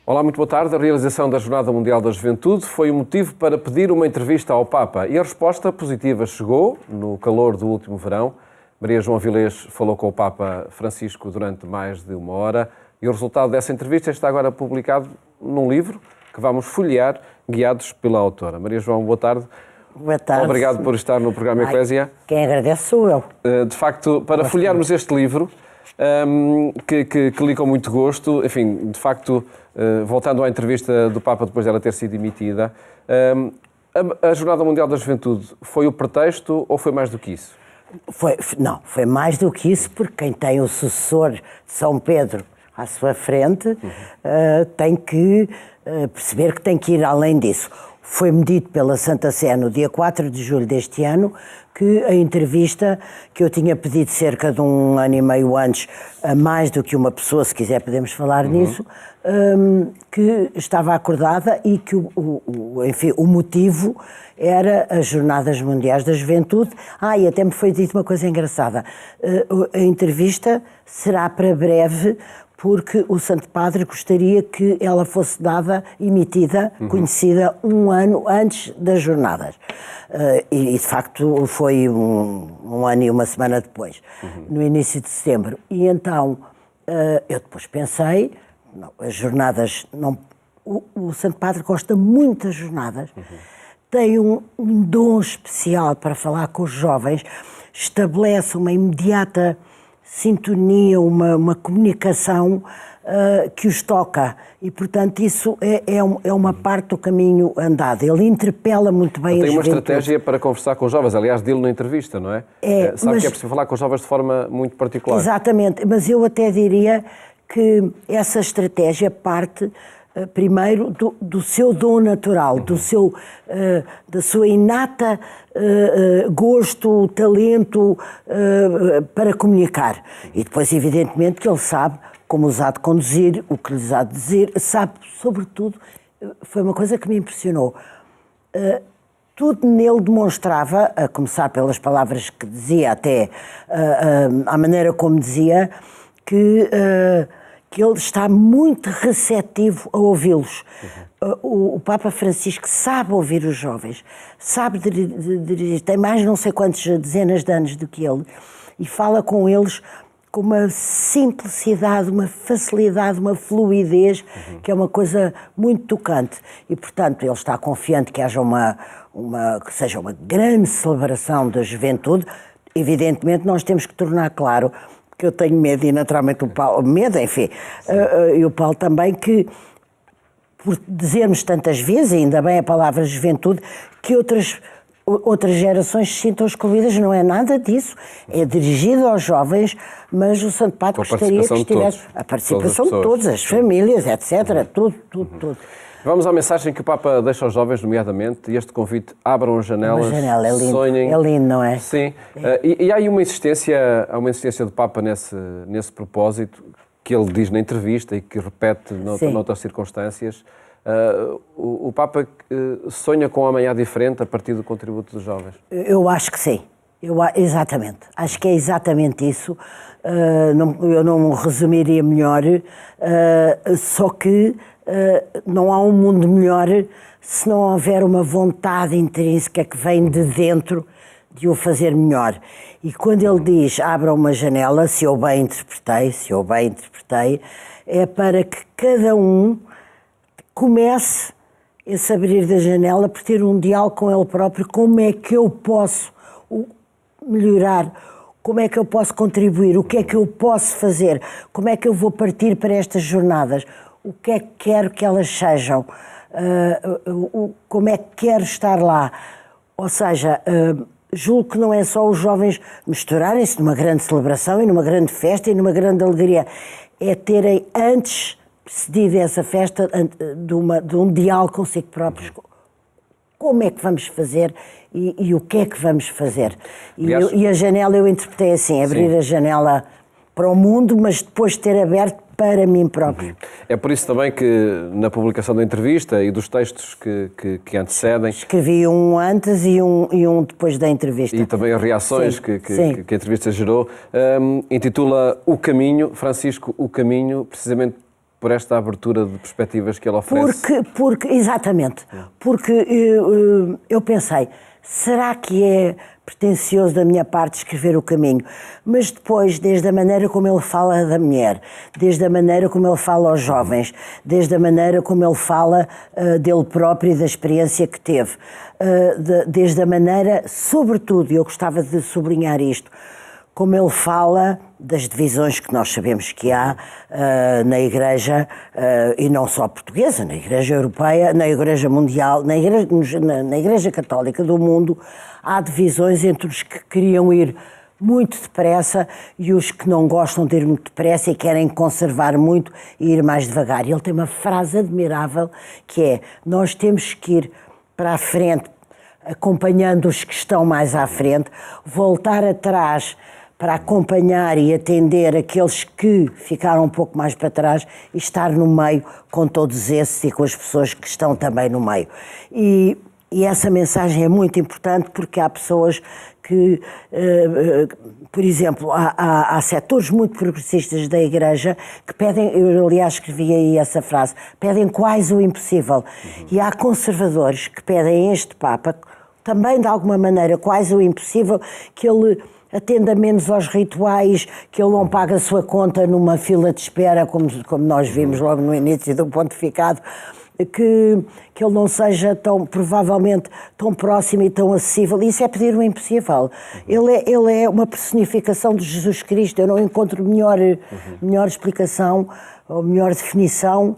Olá, muito boa tarde. A realização da Jornada Mundial da Juventude foi o motivo para pedir uma entrevista ao Papa e a resposta positiva chegou no calor do último verão. Maria João Avilés falou com o Papa Francisco durante mais de uma hora e o resultado dessa entrevista está agora publicado num livro que vamos folhear, guiados pela autora. Maria João, boa tarde. Boa tarde. Obrigado por estar no programa Eclésia. Quem agradece sou eu. De facto, para folhearmos este livro, que li com muito gosto, enfim, de facto, voltando à entrevista do Papa depois dela ter sido emitida, a Jornada Mundial da Juventude foi o pretexto ou foi mais do que isso? Foi mais do que isso, porque quem tem o sucessor de São Pedro à sua frente tem que perceber que tem que ir além disso. Foi-me dito pela Santa Sé no dia 4 de julho deste ano que a entrevista que eu tinha pedido cerca de um ano e meio antes a mais do que uma pessoa, se quiser podemos falar nisso, que estava acordada e que o motivo era as Jornadas Mundiais da Juventude. E até me foi dito uma coisa engraçada. A entrevista será para breve, porque o Santo Padre gostaria que ela fosse emitida, conhecida um ano antes das jornadas. E de facto foi um ano e uma semana depois, no início de setembro. E então eu depois pensei, as jornadas, o Santo Padre gosta muito das jornadas, tem um dom especial para falar com os jovens, estabelece uma imediata sintonia, uma comunicação que os toca e, portanto, isso é uma parte do caminho andado. Ele interpela muito bem a juventude. Tem uma estratégia para conversar com os jovens, aliás, dele na entrevista, não é? Sabe que é preciso falar com os jovens de forma muito particular. Exatamente, mas eu até diria que essa estratégia parte primeiro do seu dom natural, da sua inata gosto, talento para comunicar. E depois, evidentemente, que ele sabe como os há de conduzir, o que lhes há de dizer, sabe, sobretudo, foi uma coisa que me impressionou. Tudo nele demonstrava, a começar pelas palavras que dizia, até a maneira como dizia, que ele está muito receptivo a ouvi-los. O Papa Francisco sabe ouvir os jovens, sabe dirigir, tem mais não sei quantas dezenas de anos do que ele, e fala com eles com uma simplicidade, uma facilidade, uma fluidez, que é uma coisa muito tocante. E, portanto, ele está confiante que haja que seja uma grande celebração da juventude. Evidentemente, nós temos que tornar claro que eu tenho medo, e naturalmente o Paulo, enfim, e o Paulo também, que por dizermos tantas vezes, e ainda bem a palavra juventude, que outras gerações se sintam excluídas, não é nada disso, é dirigido aos jovens, mas o Santo Padre gostaria que estivesse a participação de todos, as famílias, etc., tudo. Vamos à mensagem que o Papa deixa aos jovens, nomeadamente, e este convite: abram as janelas, é lindo, sonhem. É lindo, não é? Sim. E há aí uma insistência do Papa nesse propósito, que ele diz na entrevista e que repete noutras circunstâncias. O Papa sonha com um amanhã diferente a partir do contributo dos jovens? Eu acho que sim. Exatamente. Acho que é exatamente isso. Eu não resumiria melhor, só que não há um mundo melhor se não houver uma vontade intrínseca que vem de dentro de o fazer melhor. E quando ele diz abra uma janela, se eu bem interpretei, é para que cada um comece esse abrir da janela por ter um diálogo com ele próprio. Como é que eu posso melhorar? Como é que eu posso contribuir? O que é que eu posso fazer? Como é que eu vou partir para estas jornadas? O que é que quero que elas sejam? Como é que quero estar lá? Ou seja, julgo que não é só os jovens misturarem-se numa grande celebração e numa grande festa e numa grande alegria. É terem antes precedido essa festa de um diálogo consigo próprios. Como é que vamos fazer e o que é que vamos fazer? E a janela eu interpretei assim, abrir a janela para o mundo, mas depois ter aberto para mim próprio. É por isso também que na publicação da entrevista e dos textos que antecedem... Escrevi um antes e um depois da entrevista. E também as reações que a entrevista gerou. Intitula O Caminho, Francisco, O Caminho, precisamente por esta abertura de perspectivas que ele oferece? Exatamente. Porque eu pensei, será que é pretencioso da minha parte escrever o caminho? Mas depois, desde a maneira como ele fala da mulher, desde a maneira como ele fala aos jovens, desde a maneira como ele fala dele próprio e da experiência que teve, desde a maneira, sobretudo, e eu gostava de sublinhar isto, como ele fala das divisões que nós sabemos que há na Igreja, e não só portuguesa, na Igreja Europeia, na Igreja Mundial, na Igreja Católica do mundo, há divisões entre os que queriam ir muito depressa e os que não gostam de ir muito depressa e querem conservar muito e ir mais devagar. E ele tem uma frase admirável que é: nós temos que ir para a frente, acompanhando os que estão mais à frente, voltar atrás para acompanhar e atender aqueles que ficaram um pouco mais para trás e estar no meio com todos esses e com as pessoas que estão também no meio. E essa mensagem é muito importante porque há pessoas que, por exemplo, há setores muito progressistas da Igreja que pedem, eu aliás escrevi aí essa frase, pedem quase o impossível. E há conservadores que pedem a este Papa, também de alguma maneira quase o impossível, que ele atenda menos aos rituais, que ele não paga a sua conta numa fila de espera, como nós vimos logo no início do pontificado, que ele não seja provavelmente tão próximo e tão acessível. Isso é pedir o impossível. Ele é uma personificação de Jesus Cristo. Eu não encontro melhor explicação ou melhor definição.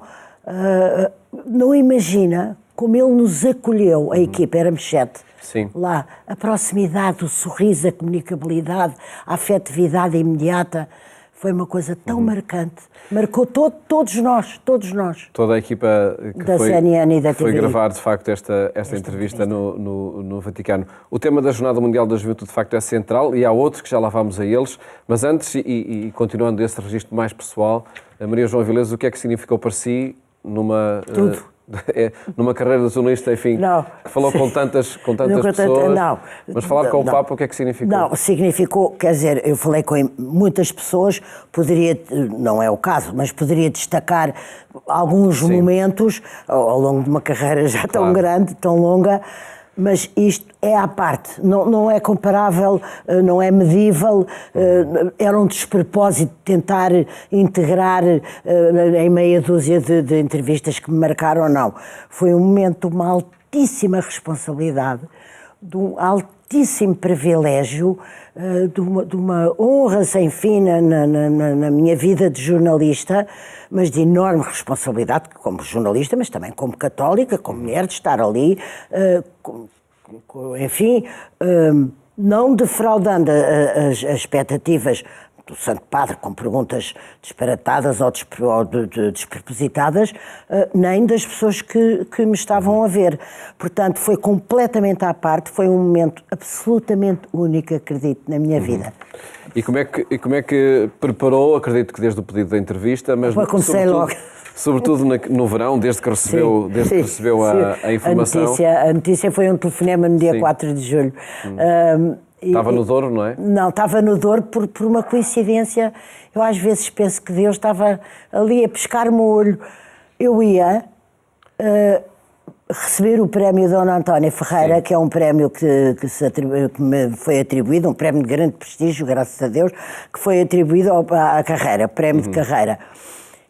Não imagina como ele nos acolheu, a equipa, éramos 7. Sim. Lá, a proximidade, o sorriso, a comunicabilidade, a afetividade imediata, foi uma coisa tão marcante. Marcou todos nós. Toda a equipa que da CNN e da foi TVI. gravar, de facto, esta entrevista no Vaticano. O tema da Jornada Mundial da Juventude, de facto, é central e há outros que já lá vamos a eles. Mas antes, e continuando esse registro mais pessoal, a Maria João Avilés, o que é que significou para si Tudo. Numa carreira de jornalista, enfim, que falou com tantas pessoas, mas falar com o Papa, o que é que significou? Não, significou, quer dizer, eu falei com muitas pessoas, não é o caso, mas poderia destacar alguns momentos ao longo de uma carreira já tão grande, tão longa, mas isto é à parte, não é comparável, não é medível, era um despropósito tentar integrar em meia dúzia de entrevistas que me marcaram ou não. Foi um momento de uma altíssima responsabilidade, de um altíssimo privilégio, de uma honra sem fim na minha vida de jornalista, mas de enorme responsabilidade como jornalista, mas também como católica, como mulher, de estar ali, enfim, não defraudando as expectativas do Santo Padre com perguntas disparatadas ou despropositadas, nem das pessoas que me estavam a ver. Portanto, foi completamente à parte, foi um momento absolutamente único, acredito, na minha vida. E como é que preparou, acredito que desde o pedido da entrevista, mas sobretudo no verão, desde que recebeu a informação? A notícia foi um telefonema no dia 4 de julho. Estava no Douro, não é? Não, estava no Douro por uma coincidência. Eu às vezes penso que Deus estava ali a pescar-me o olho. Eu ia receber o prémio Dona Antónia Ferreira, que é um prémio que me foi atribuído, um prémio de grande prestígio, graças a Deus, que foi atribuído à carreira, prémio de carreira.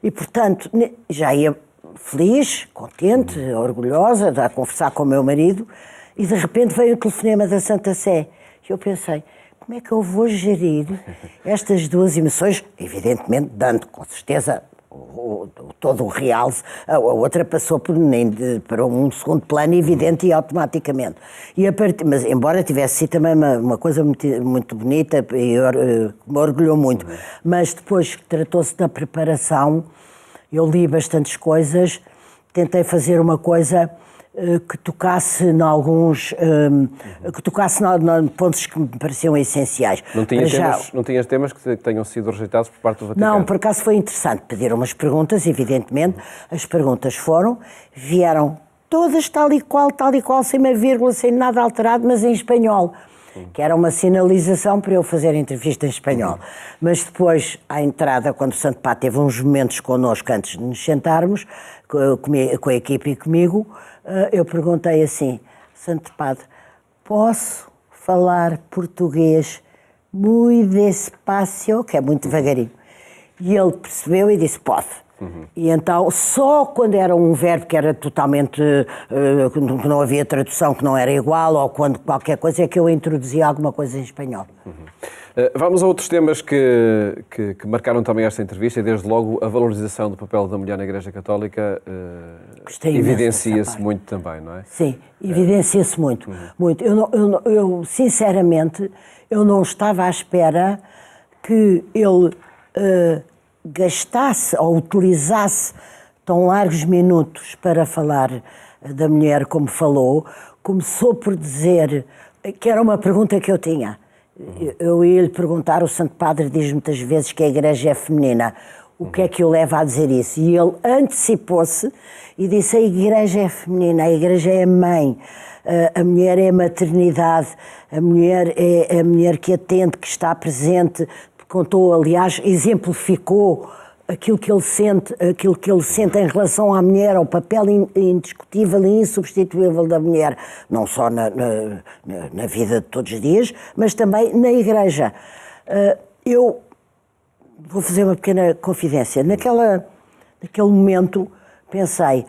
E, portanto, já ia feliz, contente, orgulhosa, a conversar com o meu marido, e de repente veio o telefonema da Santa Sé. E eu pensei, como é que eu vou gerir estas duas emoções? Evidentemente, dando, com certeza, todo o realce, a outra passou para um segundo plano, evidente e automaticamente. Mas, embora tivesse sido também uma coisa muito bonita, e me orgulhou muito, mas depois que tratou-se da preparação, eu li bastantes coisas, tentei fazer uma coisa que tocasse em pontos que me pareciam essenciais. Não tinhas temas que tenham sido rejeitados por parte do Vaticano? Não, por acaso foi interessante. Pediram umas perguntas, evidentemente. As perguntas vieram todas tal e qual, sem uma vírgula, sem nada alterado, mas em espanhol. que era uma sinalização para eu fazer a entrevista em espanhol. Mas depois, à entrada, quando o Santo Padre teve uns momentos connosco antes de nos sentarmos, com a equipe e comigo, eu perguntei assim: Santo Padre, posso falar português muito despacio, que é muito devagarinho? E ele percebeu e disse: pode. E então, só quando era um verbo que era totalmente, que não havia tradução, que não era igual, ou quando qualquer coisa, é que eu introduzia alguma coisa em espanhol. Vamos a outros temas que marcaram também esta entrevista, e desde logo a valorização do papel da mulher na Igreja Católica evidencia-se muito também, não é? Sim, evidencia-se muito. Muito. Eu, sinceramente, eu não estava à espera que ele gastasse ou utilizasse tão largos minutos para falar da mulher como falou. Começou por dizer, que era uma pergunta que eu tinha. Eu ia lhe perguntar, o Santo Padre diz muitas vezes que a Igreja é feminina. O que é que o leva a dizer isso? E ele antecipou-se e disse: a Igreja é feminina, a Igreja é mãe, a mulher é a maternidade, a mulher é a mulher que atende, que está presente. Contou, aliás, exemplificou aquilo que ele sente em relação à mulher, ao papel indiscutível e insubstituível da mulher, não só na vida de todos os dias, mas também na Igreja. Eu vou fazer uma pequena confidência. Naquele momento pensei,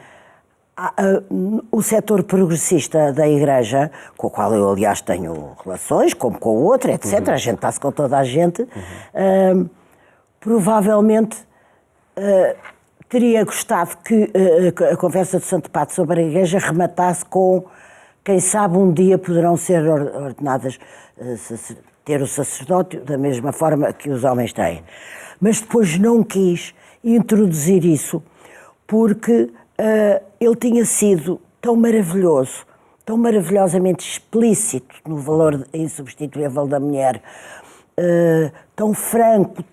o setor progressista da Igreja, com o qual eu, aliás, tenho relações, como com o outro, etc., a gente está-se com toda a gente, provavelmente teria gostado que a conversa do Santo Padre sobre a Igreja rematasse com: quem sabe um dia poderão ser ordenadas, ter o sacerdócio da mesma forma que os homens têm. Mas depois não quis introduzir isso, porque ele tinha sido tão maravilhoso, tão maravilhosamente explícito no valor insubstituível da mulher, tão franco,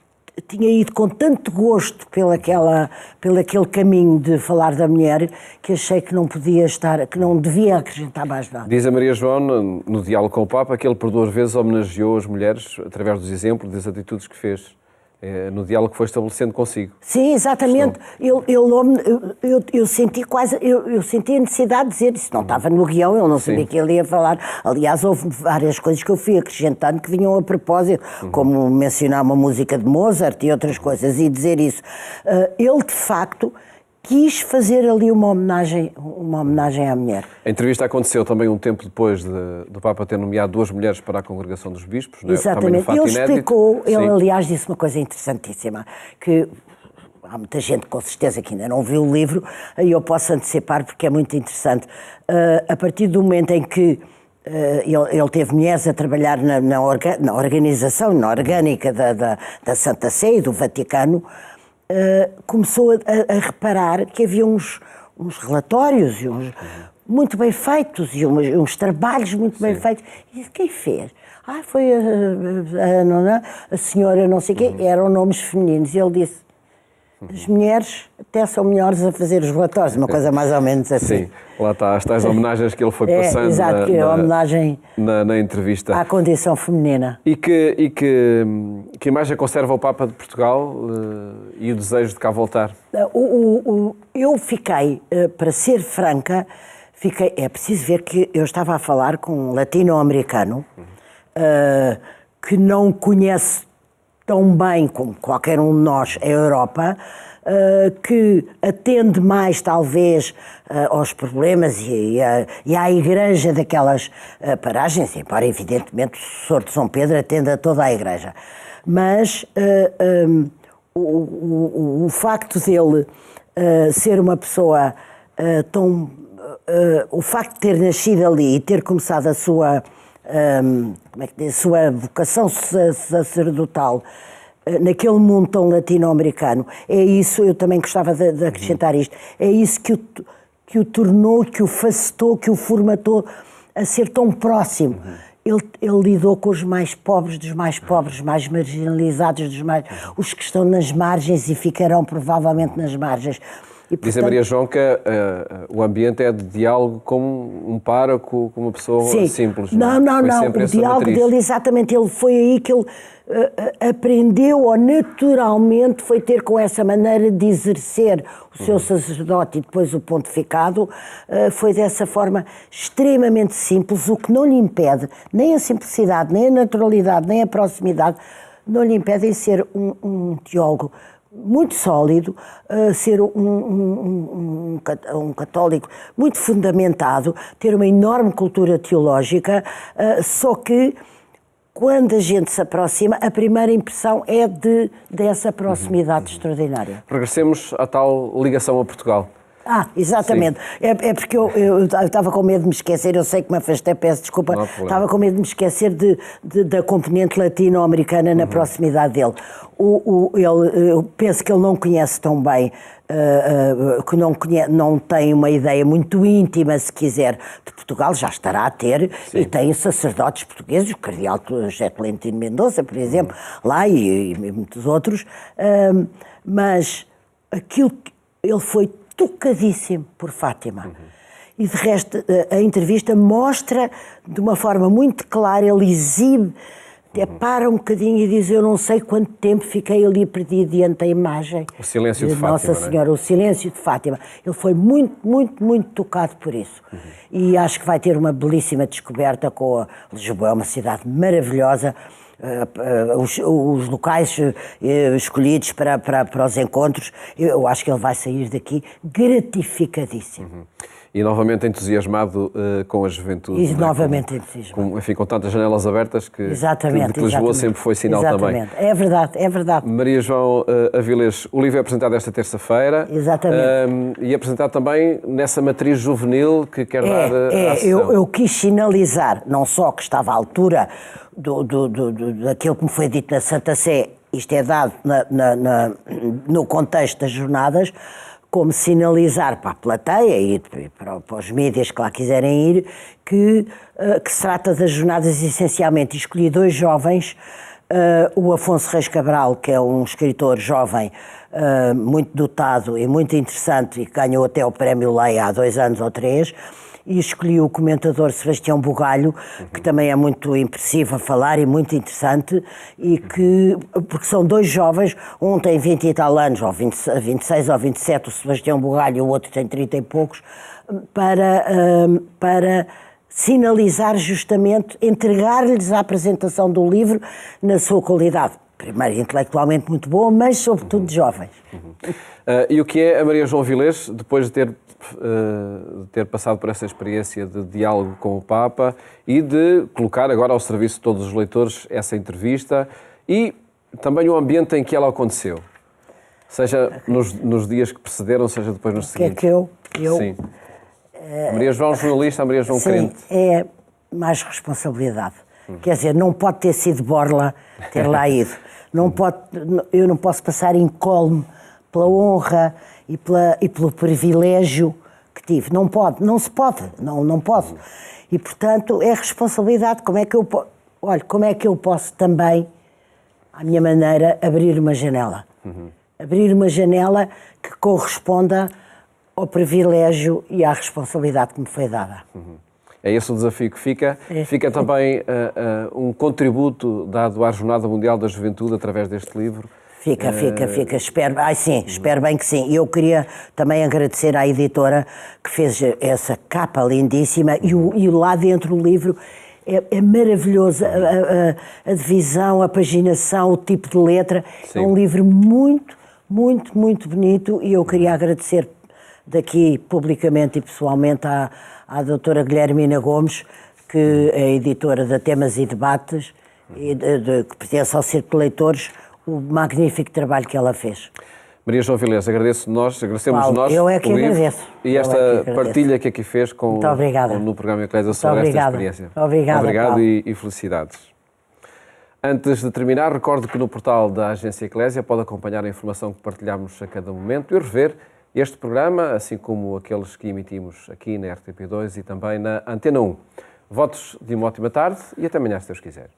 tinha ido com tanto gosto pelo aquele caminho de falar da mulher, que achei que não podia estar, que não devia acrescentar mais nada. Diz a Maria João, no diálogo com o Papa, que ele por 2 vezes homenageou as mulheres através dos exemplos, das atitudes que fez no diálogo que foi estabelecendo consigo. Sim, exatamente. Eu senti eu senti a necessidade de dizer isso. Não estava no guião, eu não sabia que ele ia falar. Aliás, houve várias coisas que eu fui acrescentando que vinham a propósito, como mencionar uma música de Mozart e outras coisas, e dizer isso. Ele, de facto, quis fazer ali uma homenagem à mulher. A entrevista aconteceu também um tempo depois do Papa ter nomeado 2 mulheres para a Congregação dos Bispos. Exatamente. Ele explicou, ele aliás disse uma coisa interessantíssima, que há muita gente com certeza que ainda não viu o livro, e eu posso antecipar porque é muito interessante. A partir do momento em que ele teve mulheres a trabalhar na organização, na orgânica da Santa Sé e do Vaticano, começou a reparar que havia uns relatórios muito bem feitos e uns trabalhos muito bem feitos. E disse: quem fez? Foi a senhora não sei o quê, eram nomes femininos. E ele disse: as mulheres até são melhores a fazer os relatórios, uma coisa mais ou menos assim. Sim, lá está, as tais homenagens que ele foi passando exato, que é a homenagem na entrevista. À condição feminina. E que imagem conserva o Papa de Portugal e o desejo de cá voltar? Eu fiquei, para ser franca, é preciso ver que eu estava a falar com um latino-americano que não conhece tão bem como qualquer um de nós a Europa, que atende mais talvez aos problemas e à Igreja daquelas paragens, embora evidentemente o Sor de São Pedro atende a toda a Igreja. Mas o facto dele ser uma pessoa tão... o facto de ter nascido ali e ter começado a sua... sua vocação sacerdotal naquele mundo tão latino-americano, é isso, eu também gostava de acrescentar isto, é isso que o tornou, que o facetou, que o formatou a ser tão próximo. Ele lidou com os mais pobres dos mais pobres, mais marginalizados dos mais... os que estão nas margens e ficarão provavelmente nas margens. E, Diz a Maria João que o ambiente é de diálogo com um pároco, com uma pessoa simples. Não. O diálogo dele, exatamente, ele foi aí que ele aprendeu, ou naturalmente foi ter com essa maneira de exercer o seu sacerdote e depois o pontificado, foi dessa forma extremamente simples, o que não lhe impede, nem a simplicidade, nem a naturalidade, nem a proximidade, não lhe impedem ser um teólogo muito sólido, ser um católico muito fundamentado, ter uma enorme cultura teológica, só que quando a gente se aproxima, a primeira impressão é dessa proximidade extraordinária. Regressemos à tal ligação a Portugal. Exatamente. É porque eu estava com medo de me esquecer, eu sei que me afastei, peço desculpa, estava com medo de me esquecer da componente latino-americana na proximidade dele. Eu penso que ele não conhece tão bem, que não tem uma ideia muito íntima, se quiser, de Portugal, já estará a ter, e tem sacerdotes portugueses, o cardeal José Tolentino Mendonça, por exemplo, lá e muitos outros, mas aquilo que ele foi tocadíssimo por Fátima. E de resto, a entrevista mostra de uma forma muito clara, ele exibe, até para um bocadinho e diz: eu não sei quanto tempo fiquei ali perdido diante da imagem. O silêncio de Fátima. Nossa Senhora, o silêncio de Fátima. Ele foi muito, muito, muito tocado por isso. E acho que vai ter uma belíssima descoberta com a Lisboa, é uma cidade maravilhosa. Os locais escolhidos para os encontros, eu acho que ele vai sair daqui gratificadíssimo. E novamente entusiasmado com a juventude. E novamente entusiasmado. Com tantas janelas abertas que exatamente, Lisboa sempre foi sinal também. É verdade. Maria João Avilés, o livro é apresentado esta terça-feira. Exatamente. E apresentado também nessa matriz juvenil que quer dar à sessão. Eu quis sinalizar, não só que estava à altura daquilo que me foi dito na Santa Sé, isto é dado no contexto das jornadas, como sinalizar para a plateia e para os mídias que lá quiserem ir, que se trata das jornadas essencialmente. Escolhi 2 jovens, o Afonso Reis Cabral, que é um escritor jovem, muito dotado e muito interessante, e que ganhou até o Prémio Leia há 2 anos ou 3, e escolhi o comentador Sebastião Bugalho, que também é muito impressivo a falar e muito interessante, porque são 2 jovens, um tem 20 e tal anos, ou 26 ou 27, o Sebastião Bugalho, e o outro tem 30 e poucos, para sinalizar justamente, entregar-lhes a apresentação do livro na sua qualidade, primeiro intelectualmente muito boa, mas sobretudo de jovens. E o que é a Maria João Avilés, depois de ter passado por essa experiência de diálogo com o Papa e de colocar agora ao serviço de todos os leitores essa entrevista e também o ambiente em que ela aconteceu, seja nos dias que precederam, seja depois nos seguintes. Que é que eu Sim. Maria João jornalista, a Maria João crente. É mais responsabilidade. Quer dizer, não pode ter sido borla ter lá ido. Eu não posso passar incólume pela honra e pelo privilégio que tive. Não se pode. E, portanto, é responsabilidade. Como é que eu posso também, à minha maneira, abrir uma janela? Abrir uma janela que corresponda ao privilégio e à responsabilidade que me foi dada. É esse o desafio que fica. Fica também um contributo dado à Jornada Mundial da Juventude através deste livro. Fica. Espero bem que sim. E eu queria também agradecer à editora que fez essa capa lindíssima e lá dentro do livro é maravilhoso a divisão, a paginação, o tipo de letra. Sim. É um livro muito, muito, muito bonito e eu queria agradecer daqui publicamente e pessoalmente à doutora Guilhermina Gomes, que é editora da Temas e Debates, que pertence ao Círculo de Leitores, o magnífico trabalho que ela fez. Maria João Avilés, agradecemos Paulo, nós eu é que agradeço. E esta partilha que aqui fez no programa Eclésia sobre esta experiência. Obrigado e felicidades. Antes de terminar, recordo que no portal da Agência Eclésia pode acompanhar a informação que partilhamos a cada momento e rever este programa, assim como aqueles que emitimos aqui na RTP2 e também na Antena 1. Votos de uma ótima tarde e até amanhã, se Deus quiser.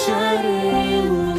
deixaremos.